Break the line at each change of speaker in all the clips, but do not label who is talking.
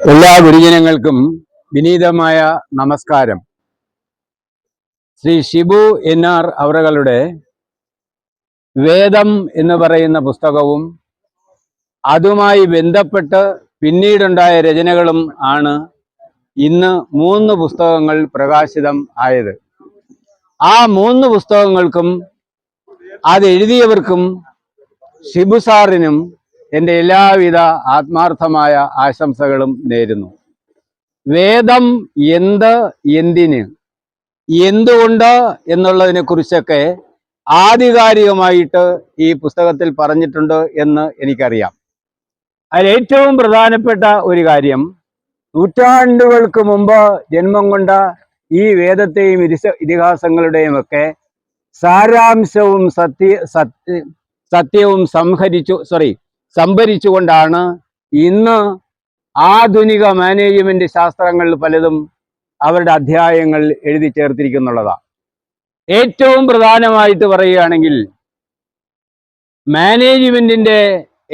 എല്ലാ ഗുരുജനങ്ങൾക്കും വിനീതമായ നമസ്കാരം. ശ്രീ ഷിബു NR അവറുകളുടെ വേദം എന്ന് പറയുന്ന പുസ്തകവും അതുമായി ബന്ധപ്പെട്ട് പിന്നീടുണ്ടായ രചനകളും ആണ് ഇന്ന് 3 പുസ്തകങ്ങൾ പ്രകാശിതം ആയത്. ആ 3 പുസ്തകങ്ങൾക്കും അത് എഴുതിയവർക്കും ഷിബു സാറിനും എൻ്റെ എല്ലാവിധ ആത്മാർത്ഥമായ ആശംസകളും നേരുന്നു. വേദം എന്ത്, എന്തിന്, എന്തുകൊണ്ട് എന്നുള്ളതിനെ കുറിച്ചൊക്കെ ആധികാരികമായിട്ട് ഈ പുസ്തകത്തിൽ പറഞ്ഞിട്ടുണ്ട് എന്ന് എനിക്കറിയാം. അതിൽ ഏറ്റവും പ്രധാനപ്പെട്ട ഒരു കാര്യം, നൂറ്റാണ്ടുകൾക്ക് മുമ്പ് ജന്മം കൊണ്ട ഈ വേദത്തെയും ഇതിഹാസങ്ങളുടെയും ഒക്കെ സാരാംശവും സത്യവും സംഭരിച്ചുകൊണ്ടാണ് ഇന്ന് ആധുനിക മാനേജ്മെന്റ് ശാസ്ത്രങ്ങൾ പലതും അവരുടെ അധ്യായങ്ങൾ എഴുതി ചേർത്തിരിക്കുന്നുള്ളതാണ്. ഏറ്റവും പ്രധാനമായിട്ട് പറയുകയാണെങ്കിൽ മാനേജ്മെന്റിന്റെ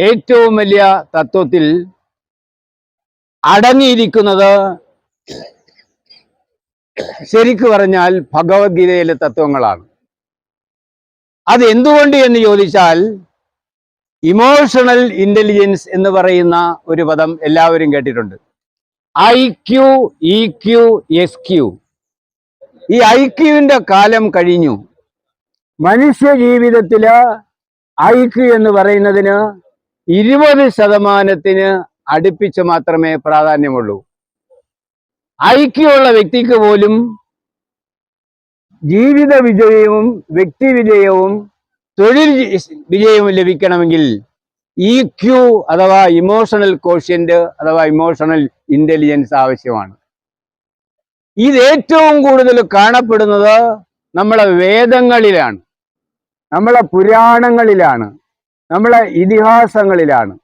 ഏറ്റവും വലിയ തത്വത്തിൽ അടങ്ങിയിരിക്കുന്നത് ശരിക്കു പറഞ്ഞാൽ ഭഗവത്ഗീതയിലെ തത്വങ്ങളാണ്. അത് എന്തുകൊണ്ട് എന്ന് ചോദിച്ചാൽ, ഇമോഷണൽ ഇന്റലിജൻസ് എന്ന് പറയുന്ന ഒരു പദം എല്ലാവരും കേട്ടിട്ടുണ്ട്. IQ, EQ, SQ. ഈ IQവിന്റെ കാലം കഴിഞ്ഞു. മനുഷ്യ ജീവിതത്തില് IQ എന്ന് പറയുന്നതിന് 20% അടുപ്പിച്ച് മാത്രമേ പ്രാധാന്യമുള്ളൂ. IQ ഉള്ള വ്യക്തിക്ക് പോലും ജീവിത വിജയവും വ്യക്തി വിജയവും തൊഴിൽ വിജയവും ലഭിക്കണമെങ്കിൽ EQ അഥവാ ഇമോഷണൽ കോഷ്യന്റ് അഥവാ ഇമോഷണൽ ഇന്റലിജൻസ് ആവശ്യമാണ്. ഇത് ഏറ്റവും കൂടുതൽ കാണപ്പെടുന്നത് നമ്മളെ വേദങ്ങളിലാണ്, നമ്മളെ പുരാണങ്ങളിലാണ്, നമ്മളെ ഇതിഹാസങ്ങളിലാണ്.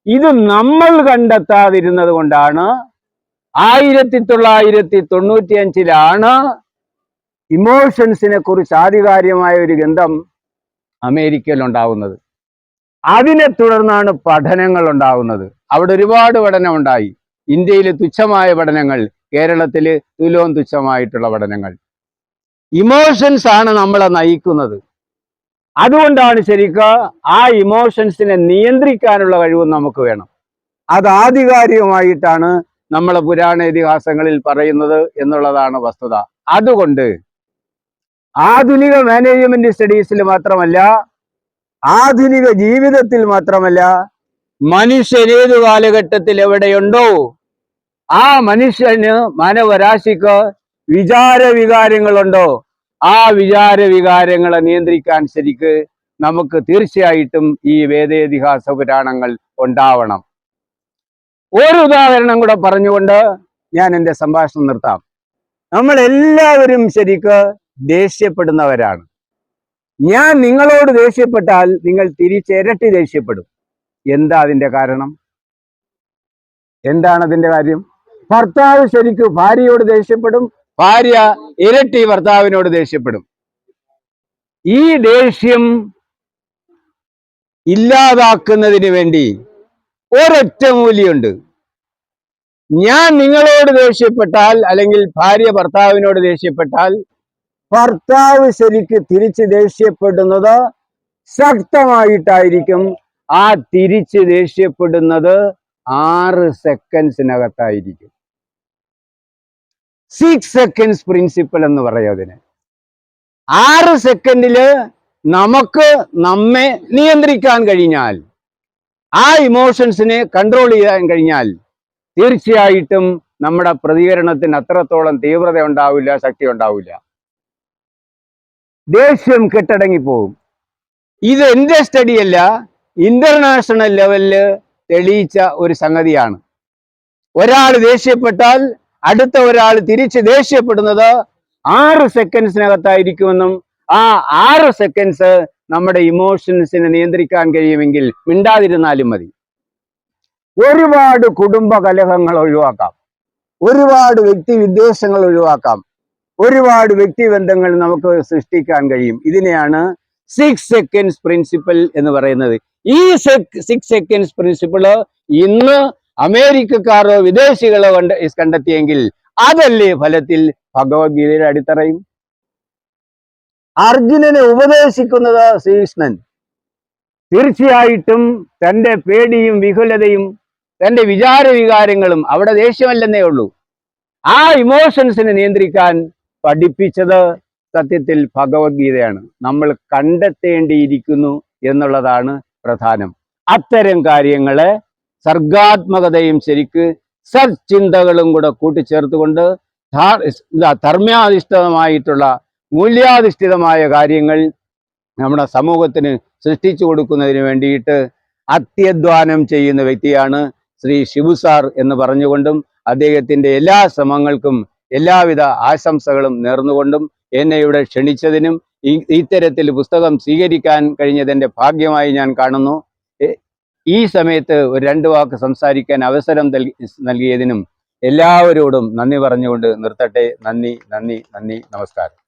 ഇത് നമ്മൾ കണ്ടെത്താതിരുന്നത് കൊണ്ടാണ് 1995 ഇമോഷൻസിനെ കുറിച്ച് ആധികാരികമായ ഒരു ഗ്രന്ഥം അമേരിക്കയിൽ ഉണ്ടാവുന്നത്. അതിനെ തുടർന്നാണ് പഠനങ്ങൾ ഉണ്ടാവുന്നത്. അവിടെ ഒരുപാട് പഠനം ഉണ്ടായി. ഇന്ത്യയിൽ തുച്ഛമായ പഠനങ്ങൾ, കേരളത്തിൽ തുലോം തുച്ഛമായിട്ടുള്ള പഠനങ്ങൾ. ഇമോഷൻസ് ആണ് നമ്മളെ നയിക്കുന്നത്. അതുകൊണ്ടാണ് ശരിക്കും ആ ഇമോഷൻസിനെ നിയന്ത്രിക്കാനുള്ള കഴിവ് നമുക്ക് വേണം. അത് ആധികാരികമായിട്ടാണ് നമ്മളെ പുരാണ ഇതിഹാസങ്ങളിൽ പറയുന്നത് എന്നുള്ളതാണ് വസ്തുത. അതുകൊണ്ട് ആധുനിക മാനേജ്മെന്റ് സ്റ്റഡീസിൽ മാത്രമല്ല, ആധുനിക ജീവിതത്തിൽ മാത്രമല്ല, മനുഷ്യൻ ഏതു കാലഘട്ടത്തിൽ എവിടെയുണ്ടോ ആ മനുഷ്യന്, മാനവരാശിക്ക് വികാരങ്ങളുണ്ടോ ആ വികാരങ്ങളെ നിയന്ത്രിക്കാൻ ശരിക്ക് നമുക്ക് തീർച്ചയായിട്ടും ഈ വേദേതിഹാസ പുരാണങ്ങൾ ഉണ്ടാവണം. ഒരു ഉദാഹരണം കൂടെ പറഞ്ഞുകൊണ്ട് ഞാൻ എൻ്റെ സംഭാഷണം നിർത്താം. നമ്മൾ എല്ലാവരും ശരിക്ക് ദേഷ്യപ്പെടുന്നവരാണ്. ഞാൻ നിങ്ങളോട് ദേഷ്യപ്പെട്ടാൽ നിങ്ങൾ തിരിച്ചിരട്ടി ദേഷ്യപ്പെടും. എന്താ അതിന്റെ കാരണം? എന്താണ് അതിന്റെ കാര്യം? ഭർത്താവ് ശരിക്കും ഭാര്യയോട് ദേഷ്യപ്പെടും, ഭാര്യ ഇരട്ടി ഭർത്താവിനോട് ദേഷ്യപ്പെടും. ഈ ദേഷ്യം ഇല്ലാതാക്കുന്നതിന് വേണ്ടി ഒരൊറ്റ മൂല്യമുണ്ട്. ഞാൻ നിങ്ങളോട് ദേഷ്യപ്പെട്ടാൽ, അല്ലെങ്കിൽ ഭാര്യ ഭർത്താവിനോട് ദേഷ്യപ്പെട്ടാൽ, ഭർത്താവ് ശരിക്ക് തിരിച്ച് ദേഷ്യപ്പെടുന്നത് ശക്തമായിട്ടായിരിക്കും. ആ തിരിച്ച് ദേഷ്യപ്പെടുന്നത് 6 സെക്കൻഡ്സിനകത്തായിരിക്കും. 6 സെക്കൻഡ്സ് പ്രിൻസിപ്പൽ എന്ന് പറയും അതിന്. 6 സെക്കൻഡില് നമുക്ക് നമ്മെ നിയന്ത്രിക്കാൻ കഴിഞ്ഞാൽ, ആ ഇമോഷൻസിനെ കൺട്രോൾ ചെയ്യാൻ കഴിഞ്ഞാൽ, തീർച്ചയായിട്ടും നമ്മുടെ പ്രതികരണത്തിന് അത്രത്തോളം തീവ്രത ഉണ്ടാവില്ല, ശക്തി ഉണ്ടാവില്ല. ദേഷ്യം കെട്ടടങ്ങിപ്പോകും. ഇത് എൻ്റെ സ്റ്റഡിയല്ല, ഇന്റർനാഷണൽ ലെവലില് തെളിയിച്ച ഒരു സംഗതിയാണ്. ഒരാൾ ദേഷ്യപ്പെട്ടാൽ അടുത്ത ഒരാൾ തിരിച്ച് ദേഷ്യപ്പെടുന്നത് 6 സെക്കൻഡ്സിനകത്തായിരിക്കുമെന്നും, ആ 6 സെക്കൻഡ്സ് നമ്മുടെ ഇമോഷൻസിനെ നിയന്ത്രിക്കാൻ കഴിയുമെങ്കിൽ മിണ്ടാതിരുന്നാലും മതി. ഒരുപാട് കുടുംബ കലഹങ്ങൾ ഒഴിവാക്കാം, ഒരുപാട് വ്യക്തി വിദ്വേഷങ്ങൾ ഒഴിവാക്കാം, ഒരുപാട് വ്യക്തിബന്ധങ്ങൾ നമുക്ക് സൃഷ്ടിക്കാൻ കഴിയും. ഇതിനെയാണ് 6 സെക്കൻഡ്സ് പ്രിൻസിപ്പൽ എന്ന് പറയുന്നത്. ഈ 6 സെക്കൻഡ്സ് പ്രിൻസിപ്പിള് ഇന്ന് അമേരിക്കക്കാരോ വിദേശികളോ കണ്ടെത്തിയെങ്കിൽ അതല്ലേ ഫലത്തിൽ ഭഗവത്ഗീതയുടെ അടിത്തറയും. അർജുനനെ ഉപദേശിക്കുന്നത് ശ്രീകൃഷ്ണൻ തീർച്ചയായിട്ടും തന്റെ പേടിയും വിഹുലതയും തന്റെ വികാരങ്ങളും അവിടെ ദേഷ്യമല്ലെന്നേ ഉള്ളൂ, ആ ഇമോഷൻസിനെ നിയന്ത്രിക്കാൻ പഠിപ്പിച്ചത് സത്യത്തിൽ ഭഗവത്ഗീതയാണ്. നമ്മൾ കണ്ടെത്തേണ്ടിയിരിക്കുന്നു എന്നുള്ളതാണ് പ്രധാനം. അത്തരം കാര്യങ്ങളെ സർഗാത്മകതയും ശരിക്ക് സച്ചിന്തകളും കൂടെ കൂട്ടിച്ചേർത്തുകൊണ്ട് ധർമ്മാധിഷ്ഠിതമായിട്ടുള്ള മൂല്യാധിഷ്ഠിതമായ കാര്യങ്ങൾ നമ്മുടെ സമൂഹത്തിന് സൃഷ്ടിച്ചു കൊടുക്കുന്നതിന് വേണ്ടിയിട്ട് അത്യധ്വാനം ചെയ്യുന്ന വ്യക്തിയാണ് ശ്രീ ഷിബു സാർ എന്ന് പറഞ്ഞുകൊണ്ടും അദ്ദേഹത്തിൻ്റെ എല്ലാ ശ്രമങ്ങൾക്കും എല്ലാവിധ ആശംസകളും നേർന്നുകൊണ്ടും എന്നെ ഇവിടെ ക്ഷണിച്ചതിനും ഇത്തരത്തിൽ പുസ്തകം സ്വീകരിക്കാൻ കഴിഞ്ഞതെൻ്റെ ഭാഗ്യമായി ഞാൻ കാണുന്നു. ഈ സമയത്ത് ഒരു 2 വാക്ക് സംസാരിക്കാൻ അവസരം നൽകിയതിനും എല്ലാവരോടും നന്ദി പറഞ്ഞുകൊണ്ട് നിർത്തട്ടെ. നന്ദി, നമസ്കാരം.